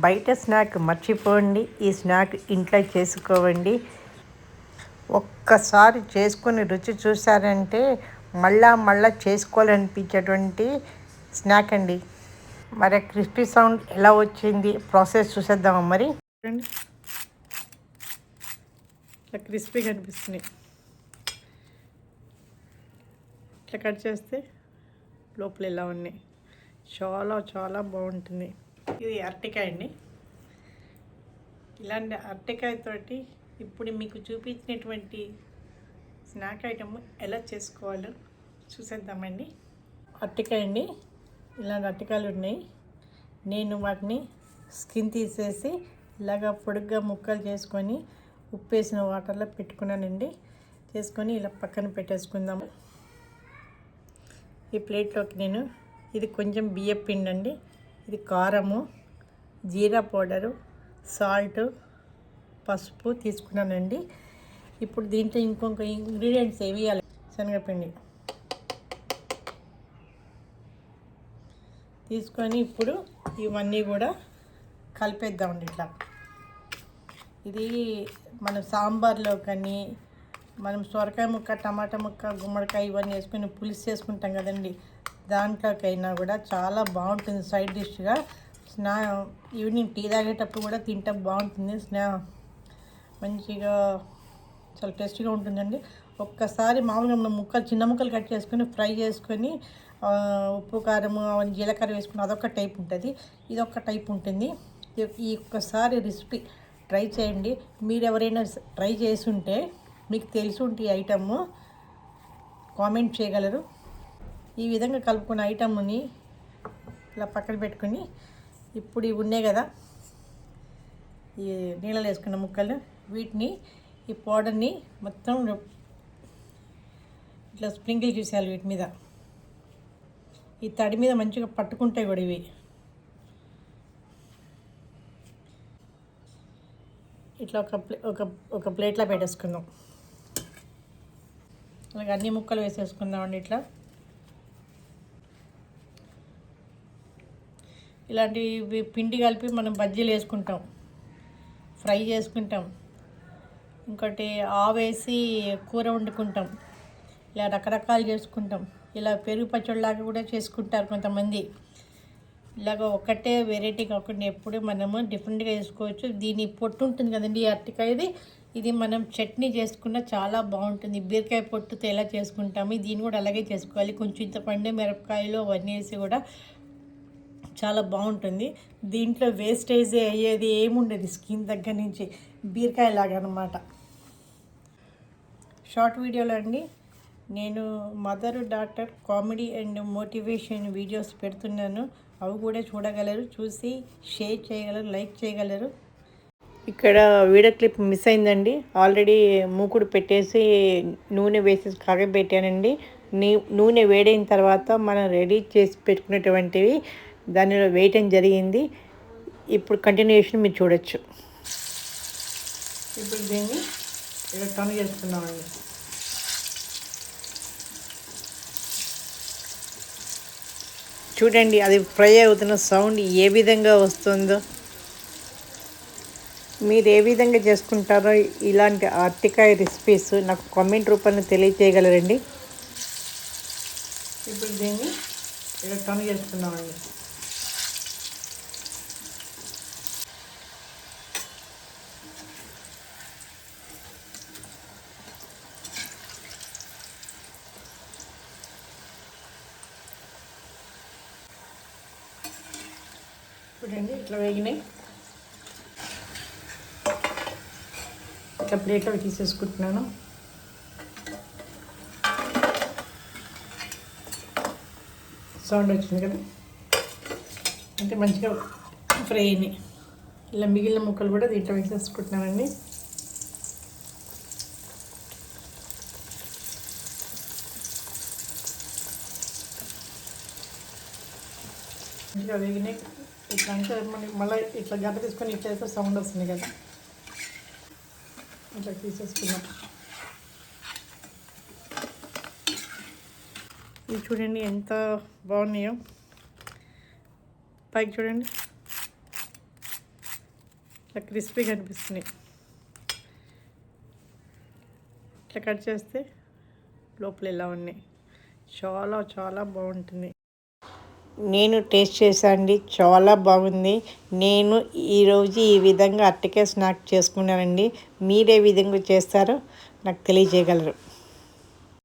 బయట స్నాక్ మర్చిపోండి, ఈ స్నాక్ ఇంట్లో చేసుకోవండి. ఒక్కసారి చేసుకొని రుచి చూసారంటే మళ్ళా చేసుకోవాలనిపించేటువంటి స్నాక్ అండి. మరి క్రిస్పీ సౌండ్ ఎలా వచ్చింది ప్రాసెస్ చూసేద్దామా మరి. ఇట్లా క్రిస్పీగా అనిపిస్తున్నాయి. ఇట్లా కట్ చేస్తే లోపల ఎలా ఉన్నాయి, చాలా చాలా బాగుంటుంది. ఇది అరటికాయ అండి. ఇలాంటి అరటికాయతోటి ఇప్పుడు మీకు చూపించినటువంటి స్నాక్ ఐటమ్ ఎలా చేసుకోవాలో చూసేద్దామండి. అరటికాయ అండి, ఇలాంటి అరటికాయలు ఉన్నాయి. నేను వాటిని స్కిన్ తీసేసి ఇలాగ పొడుగ్గా ముక్కలు చేసుకొని ఉప్పేసిన వాటర్లో పెట్టుకున్నానండి. చేసుకొని ఇలా పక్కన పెట్టేసుకుందాము. ఈ ప్లేట్లోకి నేను ఇది కొంచెం బియ్యం పిండి అండి, ఇది కారము, జీరా పౌడరు, సాల్ట్, పసుపు తీసుకున్నానండి. ఇప్పుడు దీంట్లో ఇంకొక ఇంగ్రీడియంట్స్ ఏవి వేయాలి. శనగపిండి తీసుకొని ఇప్పుడు ఇవన్నీ కూడా కలిపేద్దామండి. ఇట్లా ఇది మన సాంబార్లో కానీ, మనం సొరకాయ ముక్క, టమాటా ముక్క, గుమ్మడికాయ ఇవన్నీ వేసుకొని పులుసు చేసుకుంటాం కదండి, దాంట్లోకైనా కూడా చాలా బాగుంటుంది. సైడ్ డిష్గా ఈవినింగ్ టీ తాగేటప్పుడు కూడా తింటే బాగుంటుంది. మంచిగా చాలా టేస్టీగా ఉంటుందండి. ఒక్కసారి మామూలుగా మనం చిన్న ముక్కలు కట్ చేసుకొని ఫ్రై చేసుకొని ఉప్పు కారము అవన్నీ జీలకర్ర వేసుకుని అదొక టైప్ ఉంటుంది, ఇదొక టైప్ ఉంటుంది. ఈ ఒక్కసారి రెసిపీ ట్రై చేయండి. మీరు ఎవరైనా ట్రై చేసి ఉంటే, మీకు తెలిసి ఉంటే ఈ ఐటమ్ కామెంట్ చేయగలరు. ఈ విధంగా కలుపుకున్న ఐటమ్ని ఇలా పక్కన పెట్టుకొని ఇప్పుడు ఇవి ఉన్నాయి కదా, ఈ నీళ్ళలో వేసుకున్న ముక్కలు, వీటిని ఈ పౌడర్ని మొత్తం ఇట్లా స్ప్రింకిల్ చేసేయాలి. వీటి మీద ఈ తడి మీద మంచిగా పట్టుకుంటాయి కూడా ఇవి. ఇట్లా ఒక ప్లేట్లో పెట్టేసుకుందాం. అలాగే అన్ని ముక్కలు వేసేసుకుందామండి. ఇలాంటివి పిండి కలిపి మనం బజ్జీలు వేసుకుంటాం, ఫ్రై చేసుకుంటాం, ఇంకోటి ఆవేసి కూర వండుకుంటాం, ఇలా రకరకాలు చేసుకుంటాం. ఇలా పెరుగు పచ్చడిలాగా కూడా చేసుకుంటారు కొంతమంది. ఇలాగ ఒకటే వెరైటీ కాకుండా ఎప్పుడు మనము డిఫరెంట్గా చేసుకోవచ్చు. దీని పొట్టు ఉంటుంది కదండి, ఈ అరటికాయది, ఇది మనం చట్నీ చేసుకున్న చాలా బాగుంటుంది. బీరకాయ పొట్టుతో ఎలా చేసుకుంటాము, దీన్ని కూడా అలాగే చేసుకోవాలి. కొంచెం ఇంత పండు మిరపకాయలు అవన్నీ వేసి కూడా చాలా బాగుంటుంది. దీంట్లో వేస్టేజ్ అయ్యేది ఏముండదు, స్కిన్ దగ్గర నుంచి బీరకాయ లాగా అనమాట. షార్ట్ వీడియోలో అండి నేను mother daughter comedy and motivation videos పెడుతున్నాను, అవి కూడా చూడగలరు. చూసి షేర్ చేయగలరు, లైక్ చేయగలరు. ఇక్కడ వీడియో క్లిప్ మిస్ అయిందండి. ఆల్రెడీ మూకుడు పెట్టేసి నూనె వేసేసి కాగబెట్టానండి. నూనె వేడైన తర్వాత మనం రెడీ చేసి పెట్టుకునేటువంటివి దానిలో వేయటం జరిగింది. ఇప్పుడు కంటిన్యూషన్ మీరు చూడొచ్చు. ఇప్పుడు దీన్ని ఇలా టర్న్ చేసుకున్నామండి. చూడండి అది ఫ్రై అవుతున్న సౌండ్ ఏ విధంగా వస్తుందో. మీరు ఏ విధంగా చేసుకుంటారో ఇలాంటి అరటికాయ రెసిపీస్ నాకు కామెంట్ రూపంలో తెలియజేయగలరండి. ఇప్పుడు దీన్ని ఇలా టర్న్ చేసుకున్నామండి. చూడండి ఇట్లా వేగినాయి. ఇట్లా ప్లేట్లో తీసేసుకుంటున్నాను. సౌండ్ వచ్చింది కదా, అంటే మంచిగా ఫ్రై అయినాయి. ఇలా మిగిలిన ముక్కలు కూడా దీంట్లో వేసేసుకుంటున్నానండి. మంచిగా వేగినాయి. ఇట్లా అంటే మనకి మళ్ళీ ఇట్లా గంట తీసుకొని ఇట్లా అయితే సౌండ్ వస్తుంది కదా, ఇట్లా తీసేసుకున్నాం. ఇవి చూడండి ఎంత బాగున్నాయో, పైకి చూడండి ఇట్లా క్రిస్పీగా అనిపిస్తున్నాయి. ఇట్లా కట్ చేస్తే లోపల ఇలా ఉన్నాయి. చాలా చాలా బాగుంటుంది. నేను టేస్ట్ చేశానండి, చాలా బాగుంది. నేను ఈరోజు ఈ విధంగా అరటికాయ స్నాక్ చేసుకున్నానండి. మీరే విధంగా చేస్తారో నాకు తెలియజేయగలరు.